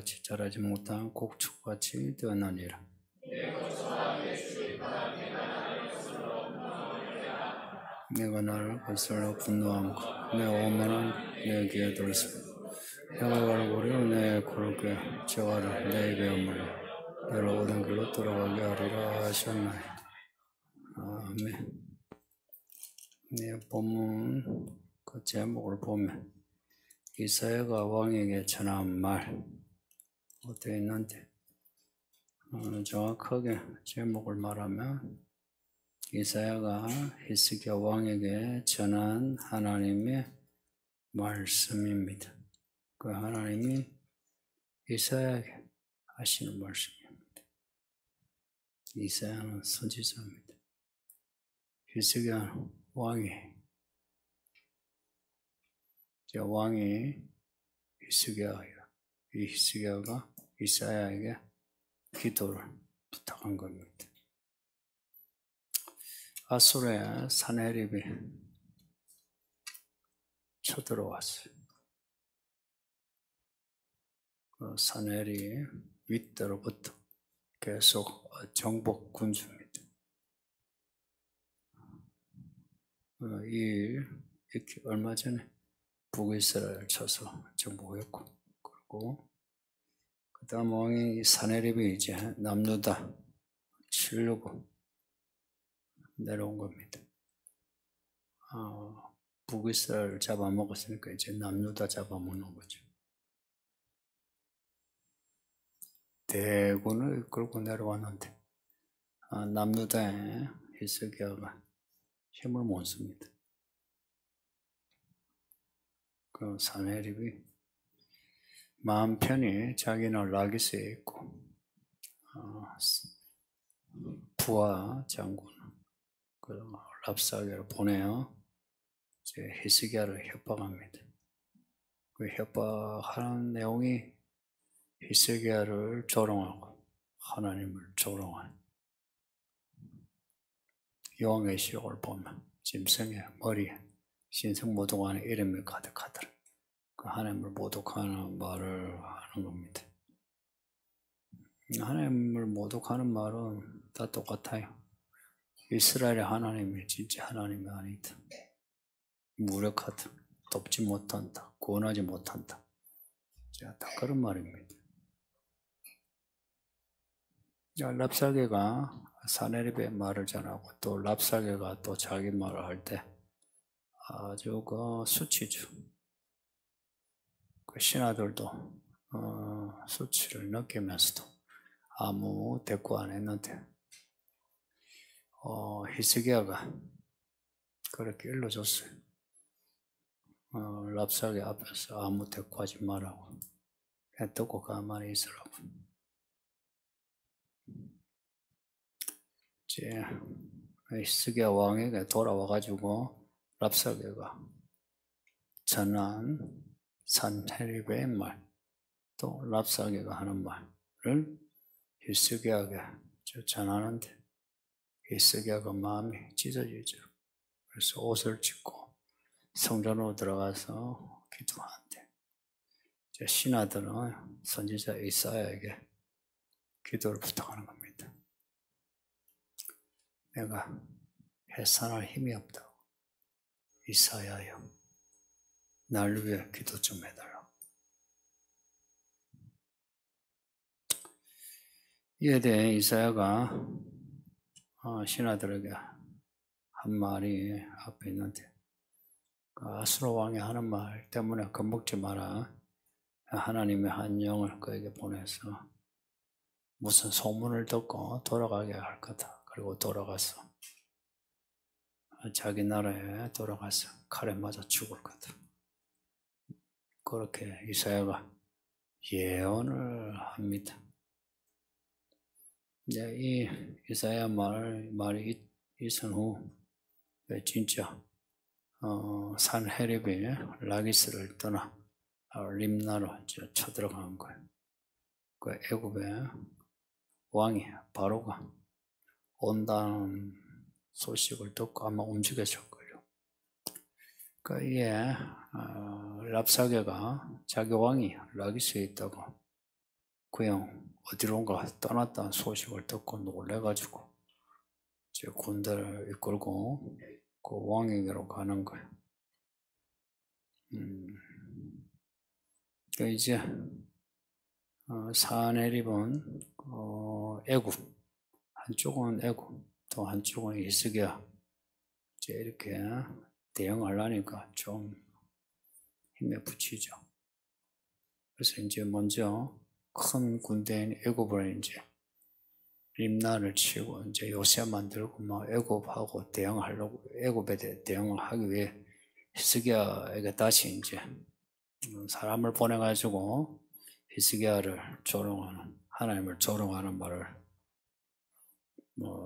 같이 자라지 못한 곡축같이 되었느니라. 내가 나를 거슬러 분노함과 내 오만은 내 귀에 들었으며 내가 걸어보려 내 고르게 재화를 내 입에 물려 너를 옳은 길로 돌아가게 하리라 하셨나이. 아멘. 네, 본문 그 제목을 보면 이사야가 왕에게 전한 말 어떻게 있는데 정확하게 제목을 말하면 이사야가 히스기야 왕에게 전한 하나님의 말씀입니다. 그 하나님이 이사야에게 하시는 말씀입니다. 이사야는 선지자입니다. 히스기야 왕이 히스기야가 이사야에게 기도를 부탁한 겁니다. 아수르의 사네립이 쳐들어왔어요. 그 사네립 윗대로부터 계속 정복 군주입니다. 이렇게 얼마 전에 북이스라엘 쳐서 정복했고, 그리고 그 다음 왕이 사네립이 이제 남유다 치려고 내려온 겁니다. 북이스라엘을 잡아먹었으니까 이제 남유다 잡아먹는 거죠. 대군을 이끌고 내려왔는데 남유다의 히스기야가 힘을 못 씁니다. 그 사네립이 마음 편히 자기는 라기스에 있고 부하 장군 그 랍사게를 보내어 이제 히스기야를 협박합니다. 그 협박하는 내용이 히스기야를 조롱하고 하나님을 조롱한 요한계시록을 보면 짐승의 머리에 신성모독하는 이름이 가득하더라. 그 하나님을 모독하는 말을 하는 겁니다. 하나님을 모독하는 말은 다 똑같아요. 이스라엘의 하나님이 진짜 하나님이 아니다. 무력하다. 돕지 못한다. 구원하지 못한다. 다 그런 말입니다. 랍사게가 사네립의 말을 전하고 또 랍사게가 또 자기 말을 할 때 아주 그 수치죠. 그 신하들도 수치를 느끼면서도 아무 대꾸 안 했는데 히스기야가 그렇게 일러줬어요. 랍사게 앞에서 아무 대꾸하지 말라고 듣고 가만히 있으라고. 이제 히스기야 왕에게 돌아와가지고 랍사게가 전한 산헤립의 말, 또 랍사게가 하는 말을 히스기야에게 전하는데 히스기야가 마음이 찢어지죠. 그래서 옷을 찢고 성전으로 들어가서 기도하는데 이제 신하들은 선지자 이사야에게 기도를 부탁하는 겁니다. 내가 해산할 힘이 없다고. 이사야여, 날 위해 기도 좀 해달라고. 이에 대해 이사야가 신하들에게 한 말이 앞에 있는데 아수르 왕이 하는 말 때문에 겁먹지 마라. 하나님의 한 영을 그에게 보내서 무슨 소문을 듣고 돌아가게 할 거다. 그리고 돌아가서 자기 나라에 돌아가서 칼에 맞아 죽을 거다. 그렇게 이사야가 예언을 합니다. 이제 이 이사야 말이 있은 후 진짜 산헤립이 라기스를 떠나 림나로 쳐들어간 거예요. 그 애굽의 왕이 바로가 온다는 소식을 듣고 아마 움직였을걸요. 그 이에 랍사게가 자기 왕이 라기스에 있다고 그 형 어디론가 떠났다는 소식을 듣고 놀래가지고 이제 군대를 이끌고 그 왕에게로 가는 거예요. 그 이제 사내립은 애굽, 한쪽은 애굽, 또 한쪽은 히스기야. 이제 이렇게 대응하려니까 좀 힘에 부치죠. 그래서 이제 먼저 큰 군대인 애굽을 이제 림나를 치고 이제 요새 만들고 막 애굽하고 대응하려고 애굽에 대응을 하기 위해 히스기야에게 다시 이제 사람을 보내가지고 히스기야를 조롱하는 하나님을 조롱하는 말을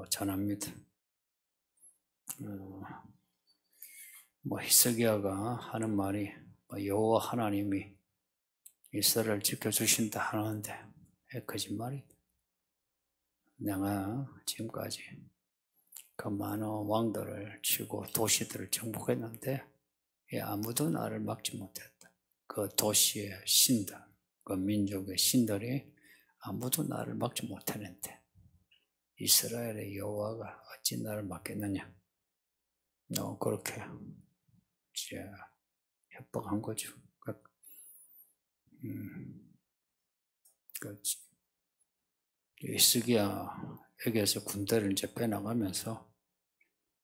전합니다. 히스기야가 하는 말이 여호와 하나님이 이스라엘을 지켜주신다 하는데 거짓말이다. 내가 지금까지 그 많은 왕들을 치고 도시들을 정복했는데 아무도 나를 막지 못했다. 그 도시의 신들, 그 민족의 신들이 아무도 나를 막지 못했는데 이스라엘의 여호와가 어찌 나를 막겠느냐. 그렇게 이제 협박한 거죠. 히스기야에게서 군대를 이제 빼나가면서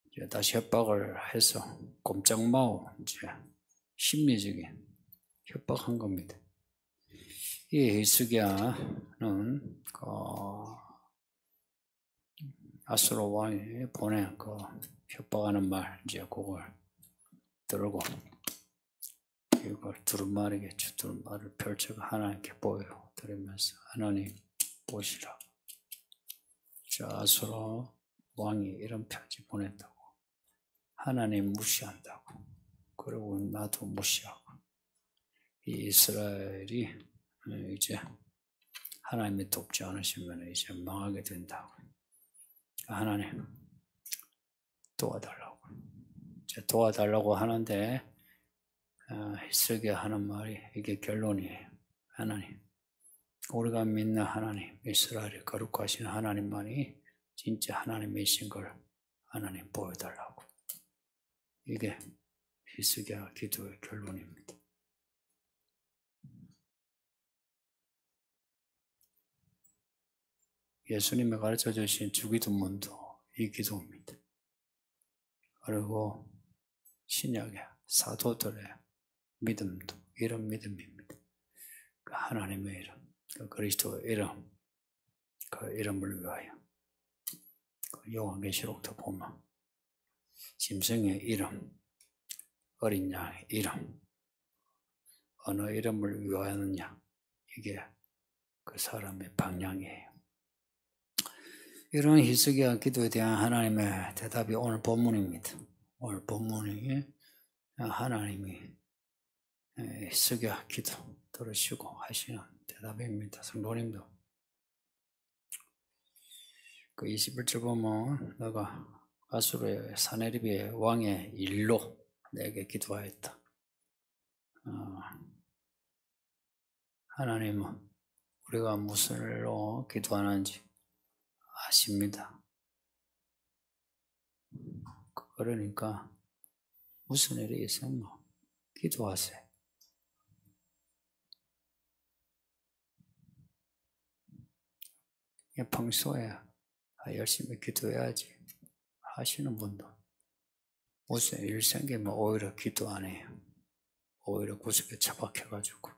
이제 다시 협박을 해서 꼼짝마오 이제 심리적인 협박한 겁니다. 이 히스기야는 아수르 왕이 보낸 그 협박하는 말 이제 그걸 들고 이걸 두루마리겠죠. 두루마리를 펼쳐서 하나님께 보여 드리면서 하나님 보시라. 저 아수르 왕이 이런 편지 보냈다고. 하나님 무시한다고. 그리고 나도 무시하고. 이 이스라엘이 이제 하나님이 돕지 않으시면 이제 망하게 된다고. 하나님 도와달라고. 이제 도와달라고 하는데 히스기야 하는 말이 이게 결론이에요. 하나님, 우리가 믿는 하나님, 이스라엘의 거룩하신 하나님만이 진짜 하나님이신 걸 하나님 보여달라고. 이게 히스기야 기도의 결론입니다. 예수님이 가르쳐 주신 주기도문도 이 기도입니다. 그리고 신약의 사도들의 믿음도 이런 믿음입니다. 그 하나님의 이름, 그 그리스도의 이름, 그 이름을 위하여. 요한계시록도 보면 짐승의 이름, 어린 양의 이름, 어느 이름을 위하였느냐, 이게 그 사람의 방향이에요. 이런 히스기야 기도에 대한 하나님의 대답이 오늘 본문입니다. 오늘 본문이 하나님이 히스기야 기도 들으시고 하시는 대답입니다. 성도님도 그 21절 보면 너가 아수르의 사네립의 왕의 일로 내게 기도하였다. 하나님은 우리가 무슨 일로 기도하는지 아십니다. 그러니까 무슨 일이 있으면 기도하세요. 평소에 열심히 기도해야지 하시는 분도 무슨 일 생기면 오히려 기도 안 해요. 오히려 구석에 처박혀가지고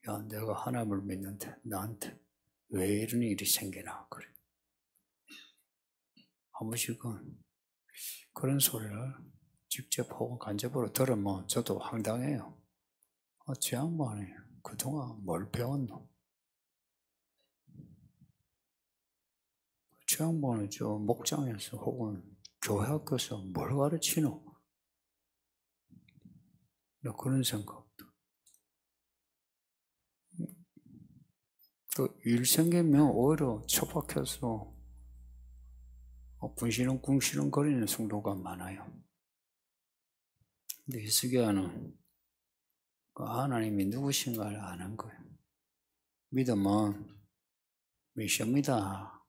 야 내가 하나님을 믿는데 나한테 왜 이런 일이 생기나 그래. 한 번씩은 그런 소리를 직접 혹은 간접으로 들으면 저도 황당해요. 저 양반이 그동안 뭘 배웠노? 저 양반이 저 목장에서 혹은 교회 학교에서 뭘 가르치노? 나 그런 생각도. 또 일 생기면 오히려 처박혀서 군시렁 거리는 성도가 많아요. 근데 히스기야는 그 하나님이 누구신가를 아는 거예요. 믿음은 미션입니다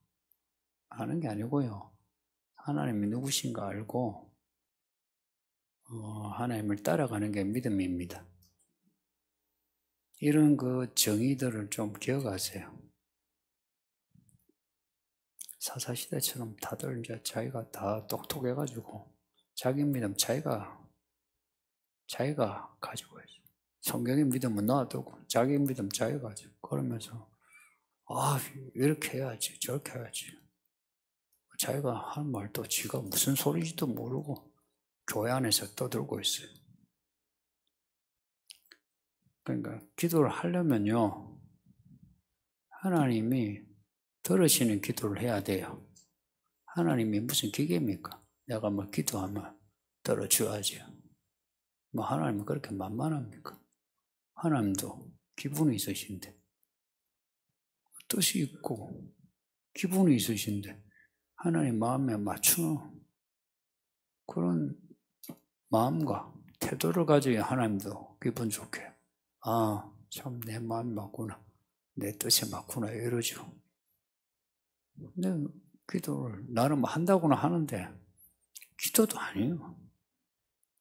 하는 게 아니고요. 하나님이 누구신가 알고 하나님을 따라가는 게 믿음입니다. 이런 그 정의들을 좀 기억하세요. 사사시대처럼 다들 이제 자기가 다 똑똑해가지고 자기 믿음 자기가 가지고 있어. 성경의 믿음은 놔두고 자기 믿음 자기가 가지고 그러면서 이렇게 해야지 저렇게 해야지. 자기가 하는 말도 지가 무슨 소리인지도 모르고 교회 안에서 떠들고 있어요. 그러니까 기도를 하려면요 하나님이 들으시는 기도를 해야 돼요. 하나님이 무슨 기계입니까? 내가 뭐 기도하면 들어줘야지. 뭐 하나님은 그렇게 만만합니까? 하나님도 기분이 있으신데 뜻이 있고 기분이 있으신데 하나님 마음에 맞추는 그런 마음과 태도를 가져야 하나님도 기분 좋게 참 내 마음이 맞구나 내 뜻이 맞구나 이러죠. 근데 기도를 나름 한다고는 하는데 기도도 아니에요.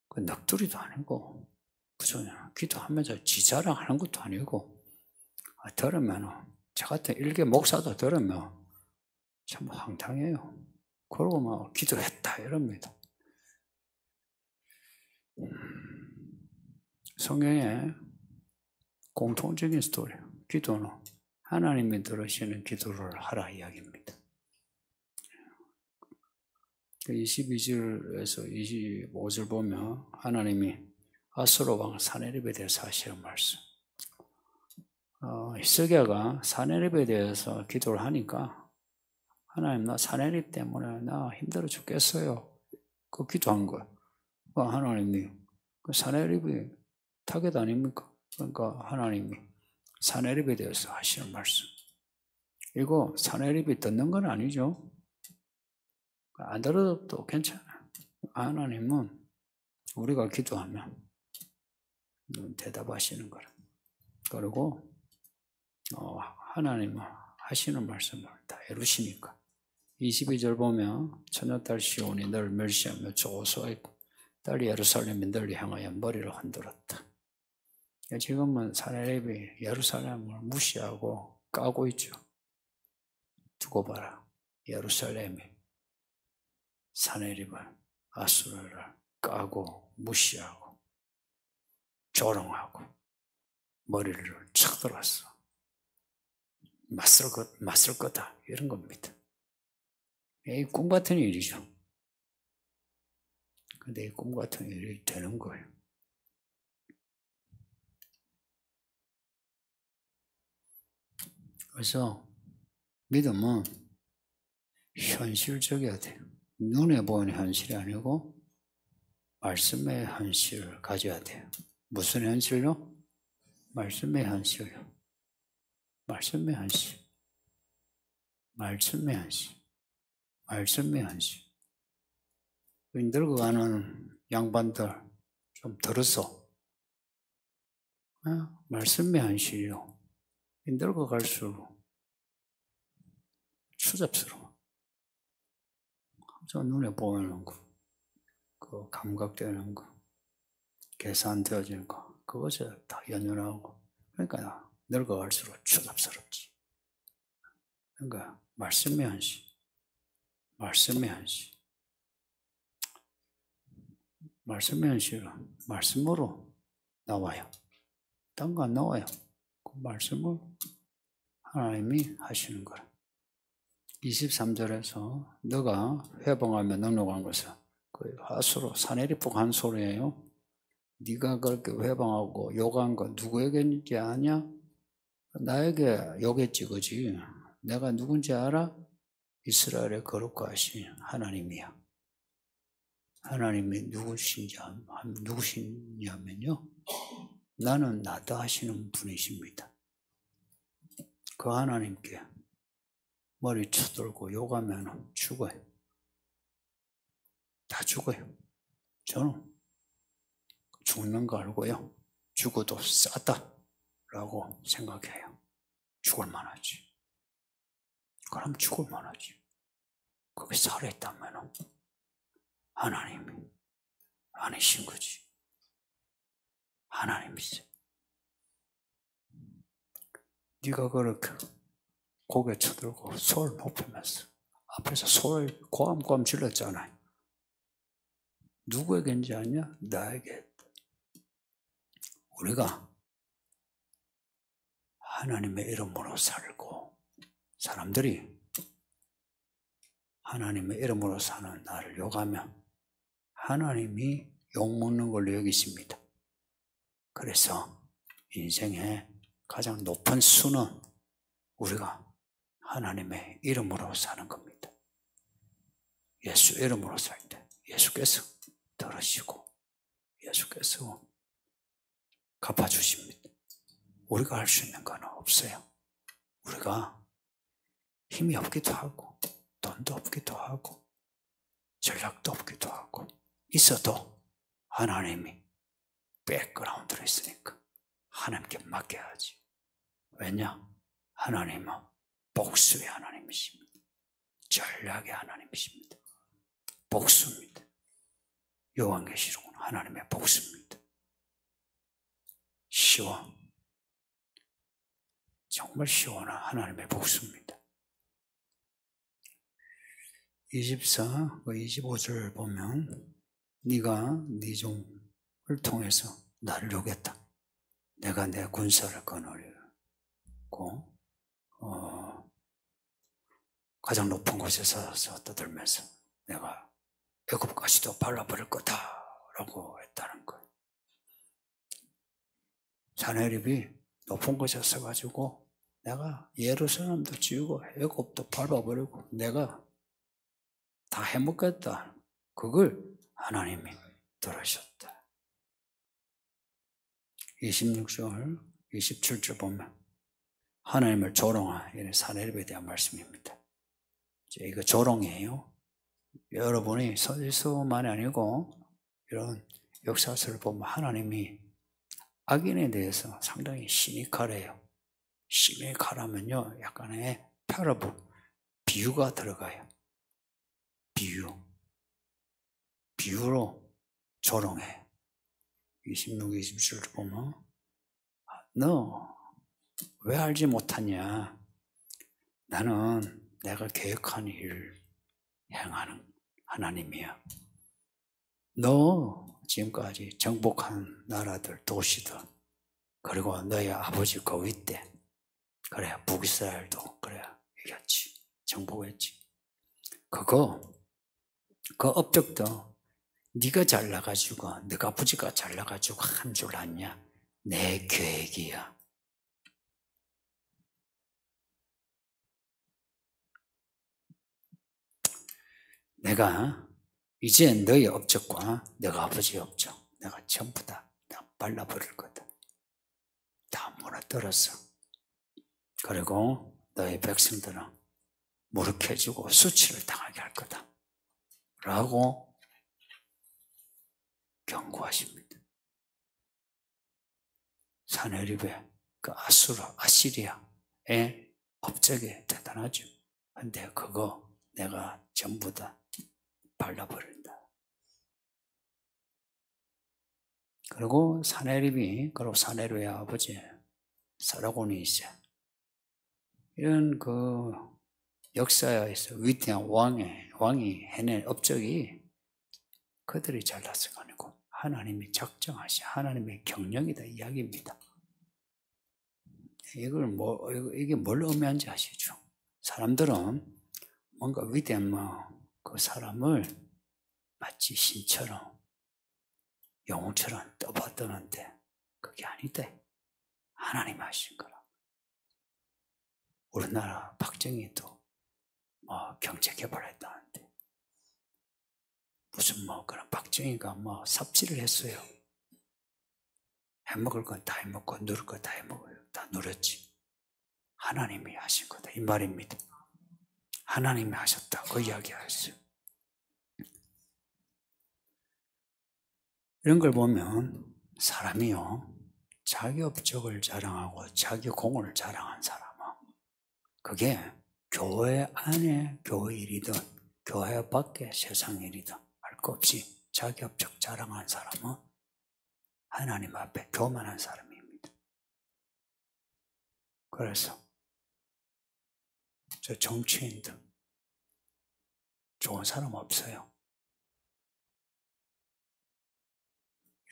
그 넋두리도 아니고 그죠? 기도하면서 지 자랑하는 것도 아니고 들으면 저 같은 일개 목사도 들으면 참 황당해요. 그러고 막 기도했다 이럽니다. 성경에 공통적인 스토리 기도는 하나님이 들으시는 기도를 하라 이야기입니다. 22절에서 25절 보면 하나님이 아수르 왕 사네립에 대해서 하시는 말씀. 히스기야가 사네립에 대해서 기도를 하니까 하나님 나 사네립 때문에 나 힘들어 죽겠어요. 그 기도한 거예요. 하나님이 그 사네립이 타겟 아닙니까? 그러니까 하나님이 사네립에 대해서 하시는 말씀. 이거 사네립이 듣는 건 아니죠. 안 들어도 괜찮아요. 하나님은 우리가 기도하면 대답하시는 거라. 그리고 하나님은 하시는 말씀을 다 이루시니까 22절 보면 처녀딸 시온이 널 멸시하며 조소했고 딸 예루살렘이 널 향하여 머리를 흔들었다. 지금은 사네립이 예루살렘을 무시하고 까고 있죠. 두고 봐라. 예루살렘이 사네립을 아수르를 까고 무시하고 조롱하고 머리를 쳐 들었어. 맞설 거다 이런 겁니다. 이 꿈 같은 일이죠. 근데 이 꿈 같은 일이 되는 거예요. 그래서 믿음은 현실적이어야 돼요. 눈에 보이는 현실이 아니고 말씀의 현실을 가져야 돼요. 무슨 현실요? 말씀의 현실요. 말씀의 현실. 말씀의 현실. 말씀의 현실. 늙어가는 양반들 좀 들었어. 말씀의 현실이요. 늙어갈수록 추잡스러워. 저 눈에 보이는 거, 그 감각되는 거, 계산되어지는 거, 그것에 다 연연하고. 그러니까 늙어갈수록 추잡스럽지. 그러니까 말씀의 현실, 말씀의 현실. 말씀의 현실은 말씀으로 나와요. 딴 거 안 나와요. 그 말씀을 하나님이 하시는 거라. 23절에서 너가 회방하며 넉넉한 것은 그 하수로 사내리폭 한 소리예요. 네가 그렇게 회방하고 욕한 거 누구에게인지 아냐? 나에게 욕했지 그지? 내가 누군지 알아? 이스라엘의 거룩하신 하나님이야. 하나님이 누구시냐면요. 나는 나다 하시는 분이십니다. 그 하나님께 머리 쳐들고 욕하면 죽어요. 다 죽어요. 저는 죽는 거 알고요. 죽어도 싸다라고 생각해요. 죽을 만하지. 그럼 죽을 만하지. 그게 살아있다면 하나님이 아니신 거지. 하나님이지. 네가 그렇게 고개 쳐들고 소를 높이면서 앞에서 소를 고함고함 질렀잖아요. 누구에게인지 아냐? 나에게. 우리가 하나님의 이름으로 살고 사람들이 하나님의 이름으로 사는 나를 욕하면 하나님이 욕먹는 걸로 여기십니다. 그래서 인생의 가장 높은 수는 우리가 하나님의 이름으로 사는 겁니다. 예수 이름으로 살 때 예수께서 들으시고 예수께서 갚아주십니다. 우리가 할 수 있는 건 없어요. 우리가 힘이 없기도 하고 돈도 없기도 하고 전략도 없기도 하고 있어도 하나님이 백그라운드로 있으니까 하나님께 맡겨야지. 왜냐? 하나님은 복수의 하나님이십니다. 전략의 하나님이십니다. 복수입니다. 요한계시록은 하나님의 복수입니다. 정말 시원한 하나님의 복수입니다. 25절 보면 네가 네 종을 통해서 나를 욕했다. 내가 내 군사를 거느리고 가장 높은 곳에 서서 떠들면서 내가 애굽까지도 발라버릴 거다라고 했다는 거예요. 사내립이 높은 곳에 서가지고 내가 예루살렘도 지우고 애굽도 밟아버리고 내가 다 해먹겠다. 그걸 하나님이 들으셨다. 26절, 27절 보면 하나님을 조롱한 사내립에 대한 말씀입니다. 이거 조롱이에요. 여러분이 서지서만이 아니고 이런 역사서를 보면 하나님이 악인에 대해서 상당히 시니컬해요. 시니컬하면요 약간의 패러블, 비유가 들어가요. 비유로 조롱해. 26, 27절 보면 너 왜 알지 못하냐? 나는 내가 계획한 일을 행하는 하나님이야. 너 지금까지 정복한 나라들, 도시들, 그리고 너의 아버지 거위 때 그래 북이스라엘도 그래 이겼지. 정복했지. 그 업적도 네가 잘나가지고 네가 아버지가 잘나가지고 한 줄 아냐? 내 계획이야. 내가 이제 너의 업적과 내가 아버지의 업적 내가 전부 다 발라버릴 거다. 다 무너뜨렸어. 그리고 너의 백성들은 무력해지고 수치를 당하게 할 거다. 라고 경고하십니다. 사내립의 그 아시리아의 업적이 대단하죠. 근데 그거 내가 전부 다 발라버린다. 그리고 그리고 사내립의 아버지 사라곤이 있어요. 이런 그 역사에서 위대한 왕이 해낸 업적이 그들이 잘났어가 아니고 하나님이 작정하신 하나님의 경영이다 이야기입니다. 이게 뭘 의미하는지 아시죠? 사람들은 뭔가 위대한 그 사람을 마치 신처럼 영웅처럼 떠받드는데 그게 아니다. 하나님 하신 거라. 우리나라 박정희도 경제 개발했다는데 무슨 그런 박정희가 삽질을 했어요. 해먹을 건 다 해먹고 누릴 건 다 해먹어요. 다 누렸지. 하나님이 하신 거다 이 말입니다. 하나님이 하셨다 그 이야기 하셨어요. 이런 걸 보면 사람이요 자기 업적을 자랑하고 자기 공을 자랑한 사람은 그게 교회 안에 교회 일이든 교회 밖에 세상 일이든 할 거 없이 자기 업적 자랑한 사람은 하나님 앞에 교만한 사람입니다. 그래서 저 정치인들 좋은 사람 없어요.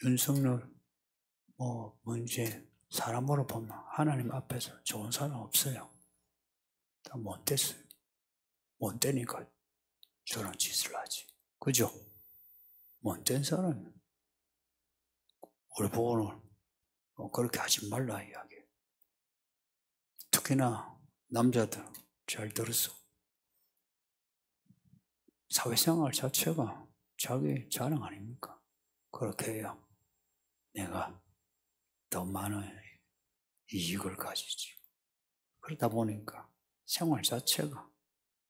윤석열, 문재인 사람으로 보면 하나님 앞에서 좋은 사람 없어요. 다 못됐어요. 못되니까 저런 짓을 하지. 그죠? 못된 사람이 우리 보고는 그렇게 하지 말라 이야기. 특히나 남자들 잘 들었어. 사회생활 자체가 자기 자랑 아닙니까? 그렇게 해야 내가 더 많은 이익을 가지지. 그러다 보니까 생활 자체가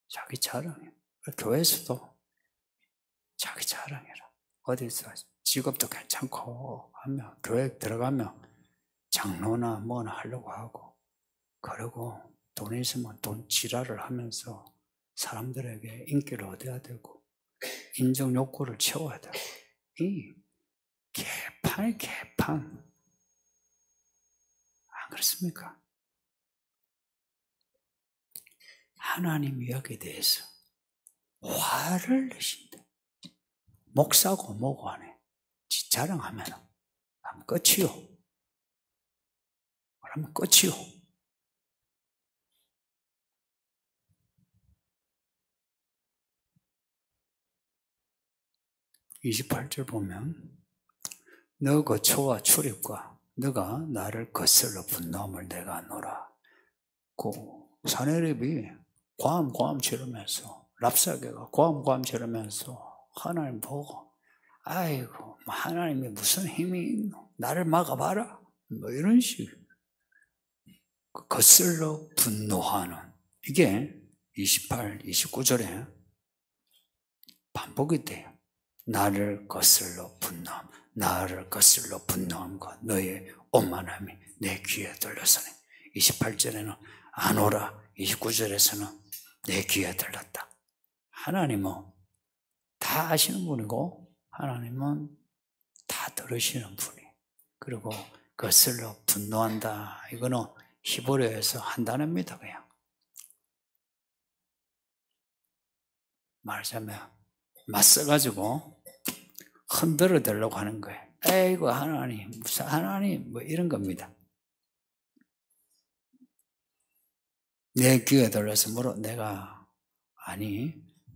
자기 자랑이에요. 교회에서도 자기 자랑해라. 어디서 직업도 괜찮고 하면 교회 들어가면 장로나 뭐나 하려고 하고 그리고 돈이 있으면 돈 지랄을 하면서 사람들에게 인기를 얻어야 되고 인정 욕구를 채워야 되고 이 개판 안 그렇습니까? 하나님이 여기에 대해서 화를 내신다. 목사고 뭐고 하네. 지 자랑하면 끝이요. 그러면 끝이요. (28절) 보면 너 거처와 출입과 너가 나를 거슬러 분노함을 내가 아노라. 그 사내립이 고함 지르면서 랍사게가 고함 지르면서 하나님 보고 아이고 하나님이 무슨 힘이 있노? 나를 막아봐라. 뭐 이런 식 거슬러 분노하는 이게 28, 29절에 반복이 돼요. 나를 거슬러 분노함과 너의 오만함이 내 귀에 들렸으니 28절에는 안 오라 29절에서는 내 귀에 들렸다. 하나님은 다 아시는 분이고 하나님은 다 들으시는 분이 그리고 거슬러 분노한다. 이거는 히브리어에서 한 단어입니다. 그냥 말하자면 맞서가지고 흔들어 대려고 하는 거예요. 에이구 하나님 무슨 하나님 뭐 이런 겁니다. 내 귀에 들려서 뭐로 내가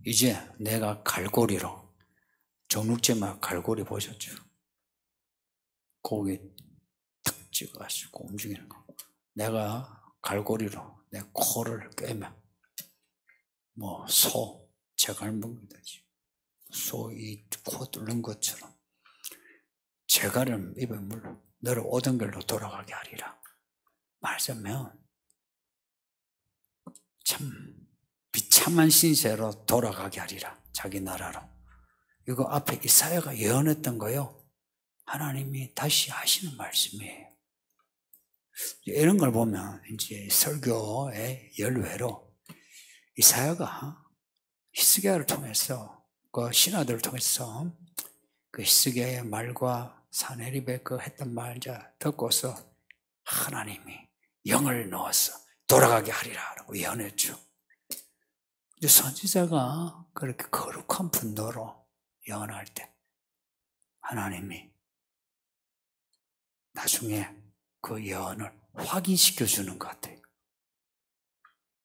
이제 내가 갈고리로 정육제만 갈고리 보셨죠? 고기 탁 찍어가지고 움직이는 거. 내가 갈고리로 내 코를 꿰면 제갈 먹는 거지. 소 이 코 뚫는 것처럼 제갈을 입에 물러 너를 오던 길로 돌아가게 하리라. 말하자면 참 비참한 신세로 돌아가게 하리라. 자기 나라로. 이거 앞에 이사야가 예언했던 거요. 하나님이 다시 하시는 말씀이에요. 이런 걸 보면 이제 설교의 열외로 이사야가 히스기야를 통해서 그 신하들을 통해서 그 히스기야의 말과 사네립의 그 했던 말 듣고서 하나님이 영을 넣어서 돌아가게 하리라라고 예언했죠. 근데 선지자가 그렇게 거룩한 분노로 예언할 때 하나님이 나중에 그 예언을 확인시켜 주는 것 같아요.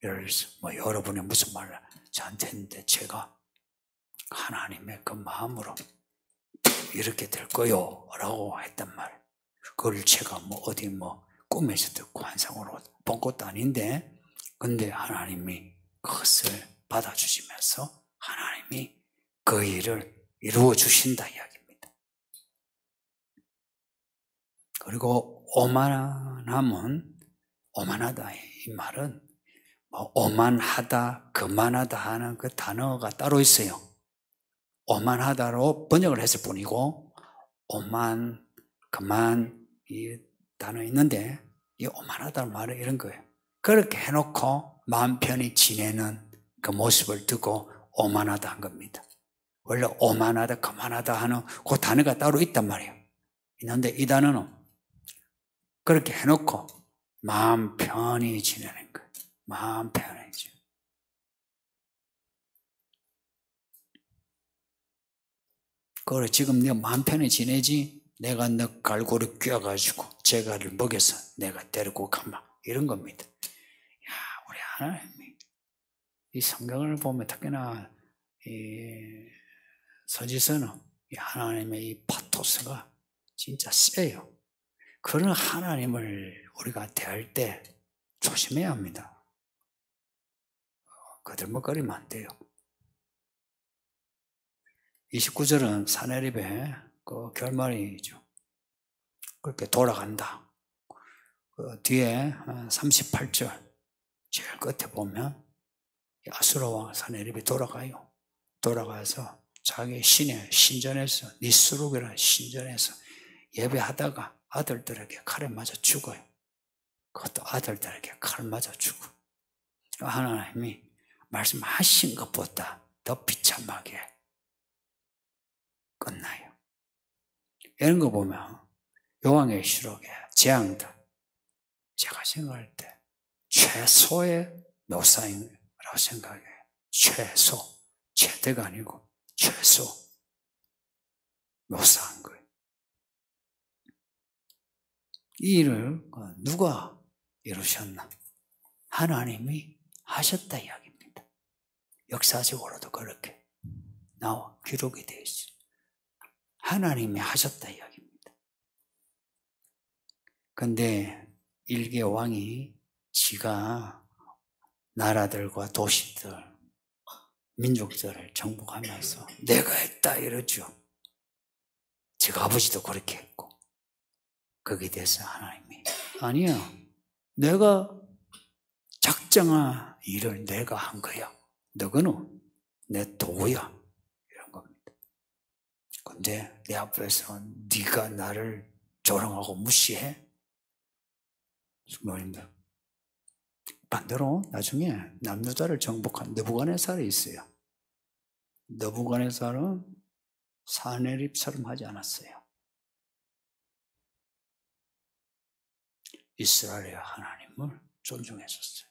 예를 들어서 여러분이 무슨 말을 저한테 했는데 제가 하나님의 그 마음으로 이렇게 될 거요 라고 했단 말. 그걸 제가 어디 꿈에서 듣고 환상으로 본 것도 아닌데 근데 하나님이 그것을 받아주시면서 하나님이 그 일을 이루어 주신다 이야기입니다. 그리고 오만함은 오만하다 이 말은 오만하다, 그만하다 하는 그 단어가 따로 있어요. 오만하다로 번역을 했을 뿐이고 오만, 그만 이 단어 있는데 이 오만하다는 말은 이런 거예요. 그렇게 해놓고 마음 편히 지내는 그 모습을 듣고 오만하다 한 겁니다. 원래 오만하다, 거만하다 하는 그 단어가 따로 있단 말이에요. 있는데 이 단어는 그렇게 해놓고 마음 편히 지내는 거예요. 마음 편히 지내. 그래, 지금 내 마음 편히 지내지? 내가 너 갈고리 꿰어가지고 제가를 먹여서 내가 데리고 가마. 이런 겁니다. 야, 우리 하나님이 이 성경을 보면 특히나 이 서지서는 이 하나님의 이 파토스가 진짜 세요. 그런 하나님을 우리가 대할 때 조심해야 합니다. 거들먹거리면 안 돼요. 29절은 사내립의 그 결말이죠. 그렇게 돌아간다. 그 뒤에 38절 제일 끝에 보면 아수르와 사내립이 돌아가요. 돌아가서 자기 신전에서 니스룩이라는 신전에서 예배하다가 아들들에게 칼에 맞아 죽어요. 그것도 아들들에게 칼 맞아 죽어. 하나님이 말씀하신 것보다 더 비참하게 끝나요. 이런 거 보면 요한의 시록의 재앙들 제가 생각할 때 최소의 묘사라고 생각해요. 최소, 최대가 아니고 최소 묘사한 거예요. 이 일을 누가 이루셨나? 하나님이 하셨다 이야기입니다. 역사적으로도 그렇게 나와 기록이 되어 있어요. 하나님이 하셨다 이야기입니다. 근데 일개 왕이 지가 나라들과 도시들, 민족들을 정복하면서 내가 했다 이러죠. 제가 아버지도 그렇게 했고 거기에 대해서 하나님이 아니야, 내가 작정한 일을 내가 한 거야. 너는 내 도구야. 이런 겁니다. 근데 내 앞에서 네가 나를 조롱하고 무시해? 뭐인데? 반대로 나중에 남유다를 정복한 느부갓네살이 있어요. 느부갓네살은 사내립처럼 하지 않았어요. 이스라엘의 하나님을 존중했었어요.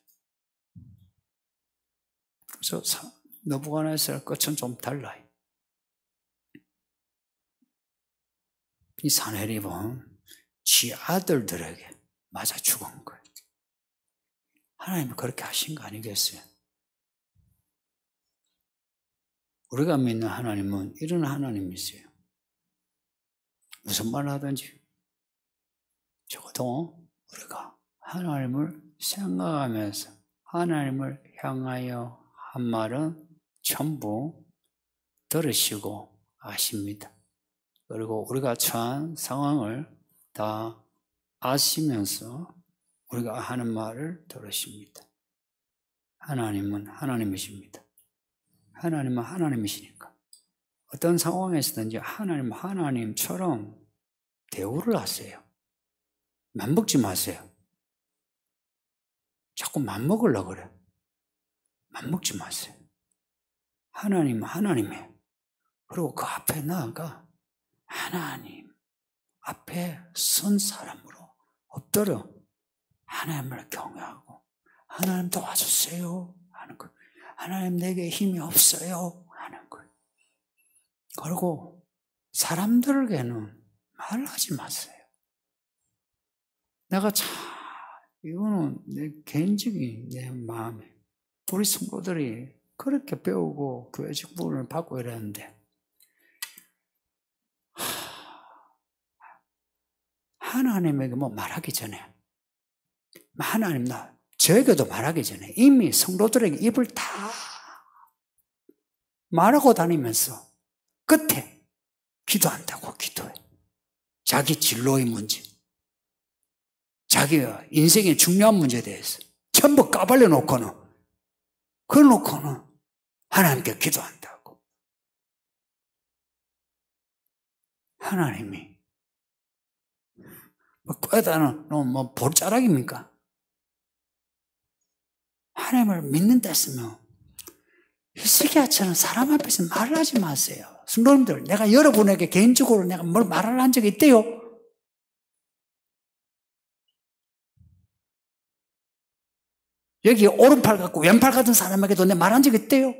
그래서 느부갓네살 끝은 좀 달라요. 이 사내립은 지 아들들에게 맞아 죽은 거예요. 하나님이 그렇게 하신 거 아니겠어요? 우리가 믿는 하나님은 이런 하나님이세요. 무슨 말 하든지 적어도 우리가 하나님을 생각하면서 하나님을 향하여 한 말은 전부 들으시고 아십니다. 그리고 우리가 처한 상황을 다 아시면서 우리가 하는 말을 들으십니다. 하나님은 하나님이십니다. 하나님은 하나님이시니까 어떤 상황에서든지 하나님처럼 대우를 하세요. 맘먹지 마세요. 자꾸 맘먹으려고 그래. 맘먹지 마세요. 하나님은 하나님이에요. 그리고 그 앞에 나아가 하나님 앞에 선 사람으로 엎드려 하나님을 경외하고 하나님 도와주세요 하는 거예요. 하나님 내게 힘이 없어요 하는 거예요. 그리고 사람들에게는 말하지 마세요. 내가 참 이거는 내 개인적인 내 마음에 우리 성도들이 그렇게 배우고 교회 직분을 받고 이랬는데 하나님에게 뭐 말하기 전에 하나님 저에게도 말하기 전에 이미 성도들에게 입을 다 말하고 다니면서 끝에 기도한다고 기도해. 자기 진로의 문제, 자기 인생의 중요한 문제에 대해서 전부 까발려 놓고는 그래놓고는 하나님께 기도한다고. 하나님이 꾀다 놓으면 뭐 볼자락입니까? 하나님을 믿는다 했으면 히스기야처럼 사람 앞에서 말을 하지 마세요. 성도님들, 내가 여러분에게 개인적으로 내가 뭘 말을 한 적이 있대요? 여기 오른팔 같고 왼팔 같은 사람에게도 내가 말한 적이 있대요?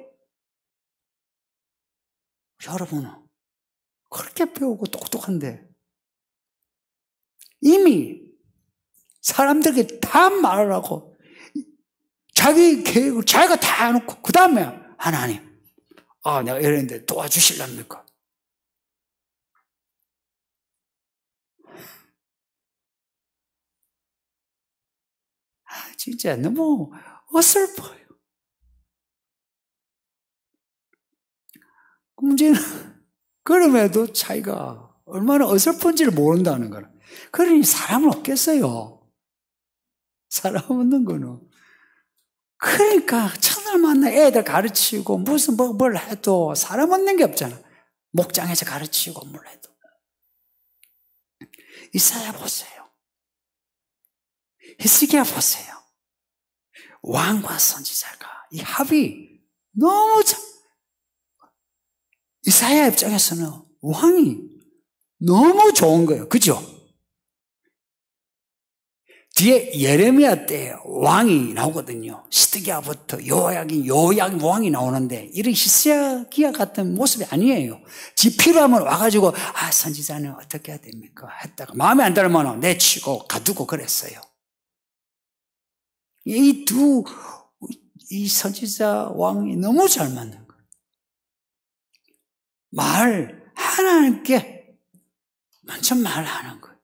여러분은 그렇게 배우고 똑똑한데 이미 사람들에게 다 말을 하고 자기 계획을 자기가 다 해놓고 그 다음에 하나님, 내가 이랬는데 도와주실랍니까? 진짜 너무 어설퍼요. 문제는 그럼에도 자기가 얼마나 어설픈지를 모른다는 거라. 그러니 사람은 없겠어요. 사람 없는 거는. 그러니까 첫날 만나 애들 가르치고 무슨 뭘 해도 사람 없는 게 없잖아. 목장에서 가르치고 뭘 해도. 이사야 보세요. 히스기야 보세요. 왕과 선지자가 이 합이 너무 이사야 입장에서는 왕이 너무 좋은 거예요. 그죠? 뒤에 예레미야 때 왕이 나오거든요. 시드기야부터 요야긴 왕이 나오는데 이런 히스기야 같은 모습이 아니에요. 지 필요하면 와가지고 선지자는 어떻게 해야 됩니까? 했다가 마음에 안 들면 내치고 가두고 그랬어요. 이 선지자 왕이 너무 잘 맞는 거예요. 하나님께 먼저 말하는 거예요.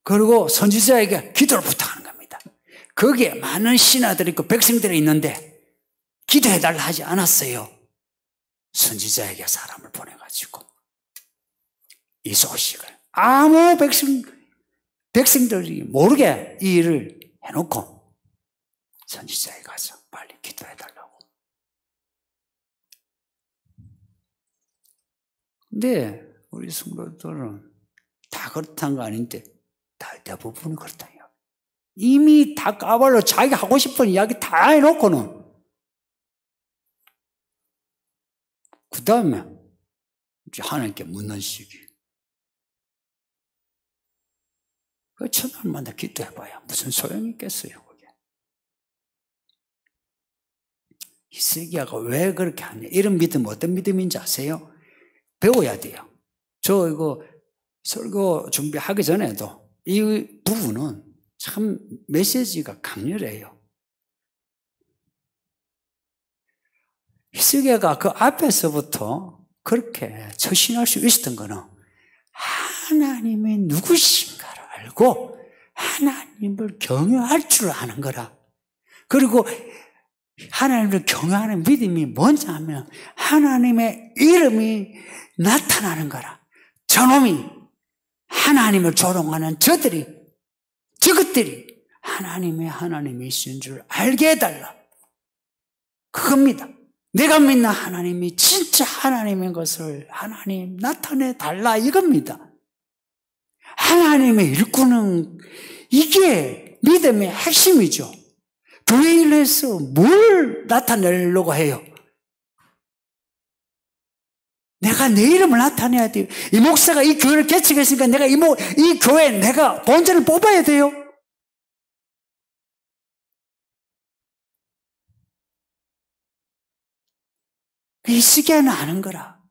그리고 선지자에게 기도를 부탁하는 겁니다. 거기에 많은 신하들이 있고 백성들이 있는데 기도해달라 하지 않았어요. 선지자에게 사람을 보내가지고 이 소식을 아무 백성들이 모르게 이 일을 해놓고 선지자에 가서 빨리 기도해달라고. 근데 우리 성도들은 다 그렇다는 거 아닌데 대부분은 그렇다. 이미 다 까발로 자기가 하고 싶은 이야기 다 해놓고는 그 다음에 하나님께 묻는 시기. 그 첫날마다 기도해봐야 무슨 소용이 있겠어요, 그게. 히스기야가 왜 그렇게 하냐. 이런 믿음 어떤 믿음인지 아세요? 배워야 돼요. 저 이거 설교 준비하기 전에도 이 부분은 참 메시지가 강렬해요. 히스기야가 그 앞에서부터 그렇게 처신할 수 있었던 거는 하나님의 누구신가를 알고 하나님을 경외할 줄 아는 거라. 그리고 하나님을 경외하는 믿음이 뭔지 하면 하나님의 이름이 나타나는 거라. 저놈이 하나님을 조롱하는 저것들이 하나님이 있는 줄 알게 해달라. 그겁니다. 내가 믿는 하나님이 진짜 하나님인 것을 하나님 나타내 달라 이겁니다. 하나님의 일꾼은 이게 믿음의 핵심이죠. 교회 일에서 뭘 나타내려고 해요? 내가 내 이름을 나타내야 돼요. 이 목사가 이 교회를 개척했으니까 내가 이 교회에 내가 본전을 뽑아야 돼요. 히스기야는 아는 거라.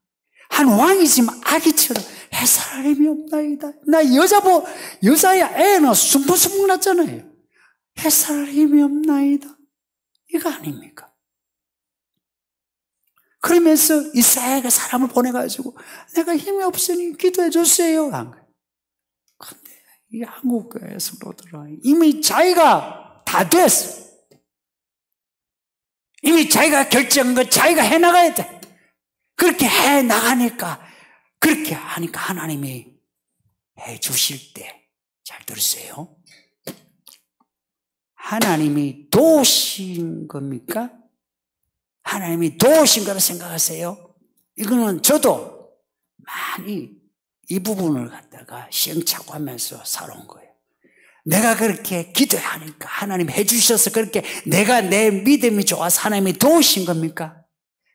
한 왕이지만 아기처럼 해살 힘이 없나이다. 나 여자야 애는 숨부숨 났잖아요. 해살 힘이 없나이다. 이거 아닙니까? 그러면서 이사야가 사람을 보내가지고 내가 힘이 없으니 기도해 주세요. 그런데 이 한국교회 성도들은 이미 자기가 다 됐어. 이미 자기가 결정한 거 자기가 해나가야 돼. 그렇게 해나가니까 그렇게 하니까 하나님이 해주실 때 잘 들으세요. 하나님이 도우신 겁니까? 하나님이 도우신 거라 생각하세요? 이거는 저도 많이 이 부분을 갖다가 시행착오하면서 살아온 거예요. 내가 그렇게 기도해야 하니까 하나님 해주셔서 그렇게 내가 내 믿음이 좋아서 하나님이 도우신 겁니까?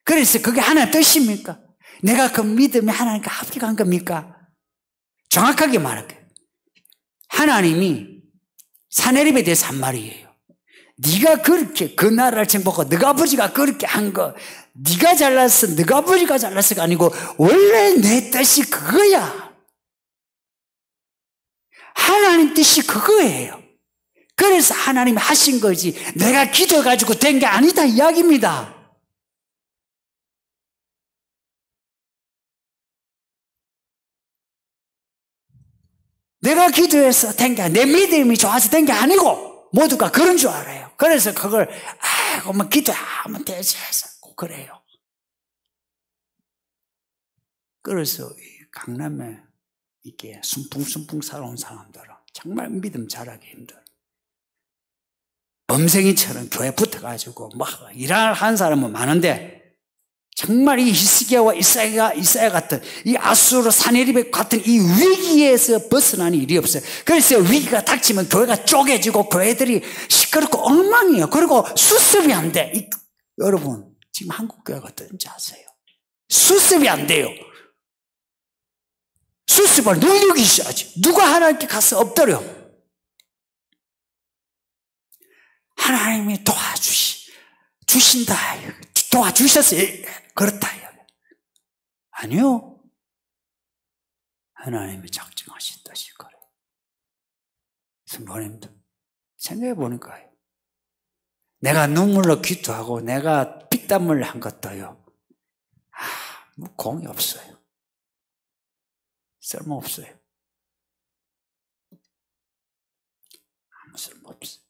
그래서 그게 하나님 뜻입니까? 내가 그 믿음이 하나님과 합격한 겁니까? 정확하게 말할게요. 하나님이 사내립에 대해서 한 말이에요. 네가 그렇게 그 나라를 정복하고 네가 아버지가 그렇게 한 거 네가 잘났어 네가 아버지가 잘났어가 아니고 원래 내 뜻이 그거야. 하나님 뜻이 그거예요. 그래서 하나님이 하신 거지 내가 기도해가지고 된 게 아니다 이야기입니다. 내가 기도해서 된 게 내 믿음이 좋아서 된 게 아니고 모두가 그런 줄 알아요. 그래서 그걸 뭐 기도하면 되지 해서 그래요. 그래서 강남에 이게 순풍순풍 살아온 사람들은 정말 믿음 잘하기 힘들어. 범생이처럼 교회 붙어가지고 막 일을 하는 사람은 많은데 정말 이 히스기야와 이사야 같은 이 아수르 사내립 같은 이 위기에서 벗어나는 일이 없어요. 그래서 위기가 닥치면 교회가 쪼개지고 교회들이 시끄럽고 엉망이에요. 그리고 수습이 안 돼. 여러분 지금 한국 교회가 어떤지 아세요? 수습이 안 돼요. 수습을 능력이 있어야지. 누가 하나님께 가서 엎드려. 하나님이 주신다. 도와주셨어요. 그렇다. 아니요. 하나님이 작정하신 뜻이 그래요. 성도님들 생각해 보니까요. 내가 눈물로 기도하고 내가 피땀을 한 것도요. 뭐 공이 없어요. 쓸모없어요. 아무 쓸모없어요.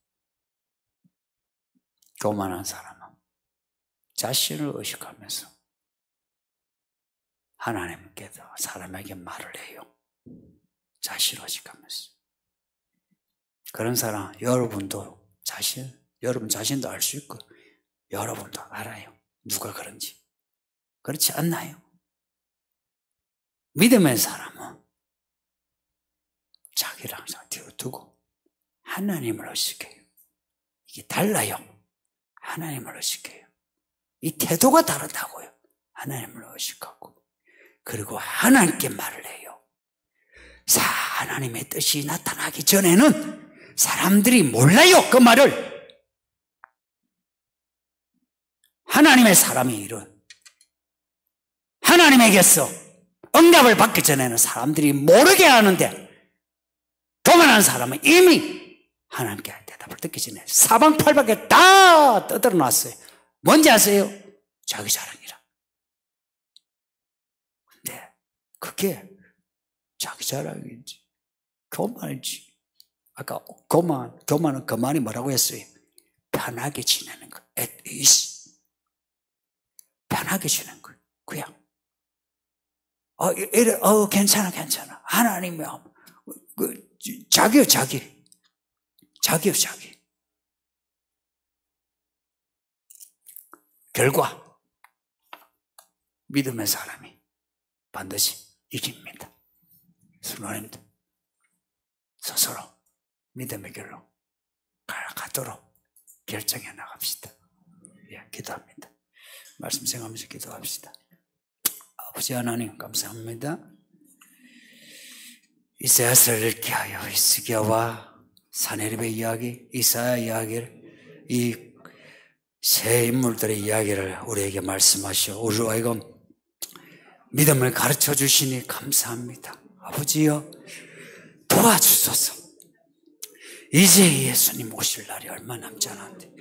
교만한 사람은 자신을 의식하면서 하나님께서 사람에게 말을 해요. 자신을 의식하면서. 그런 사람 여러분도 여러분 자신도 알 수 있고 여러분도 알아요. 누가 그런지. 그렇지 않나요? 믿음의 사람은 자기를 항상 뒤로 두고 하나님을 의식해요. 이게 달라요. 하나님을 의식해요. 이 태도가 다르다고요. 하나님을 의식하고 그리고 하나님께 말을 해요. 하나님의 뜻이 나타나기 전에는 사람들이 몰라요. 그 말을. 하나님의 사람이 이런 하나님에게서 응답을 받기 전에는 사람들이 모르게 하는데 교만한 사람은 이미 하나님께 대답을 듣기 전에 사방팔방에 다 떠들어 놨어요. 뭔지 아세요? 자기 자랑이라. 근데 그게 자기 자랑인지 교만인지 아까 교만은 그 말이 뭐라고 했어요? 편하게 지내는 거. at ease. 편하게 지내는 거예요. 그냥 괜찮아. 하나님이 자기요. 결과 믿음의 사람이 반드시 이깁니다. 성도님들 스스로 믿음의 길로 가도록 결정해 나갑시다. 기도합니다. 말씀 생각하면서 기도합시다. 아버지 하나님 감사합니다. 이사야서를 읽게 하여 히스기야와 사내립의 이야기, 이사야 이야기를 이 세 인물들의 이야기를 우리에게 말씀하시오. 우리로 하여금 믿음을 가르쳐 주시니 감사합니다. 아버지여 도와주소서. 이제 예수님 오실 날이 얼마 남지 않았는데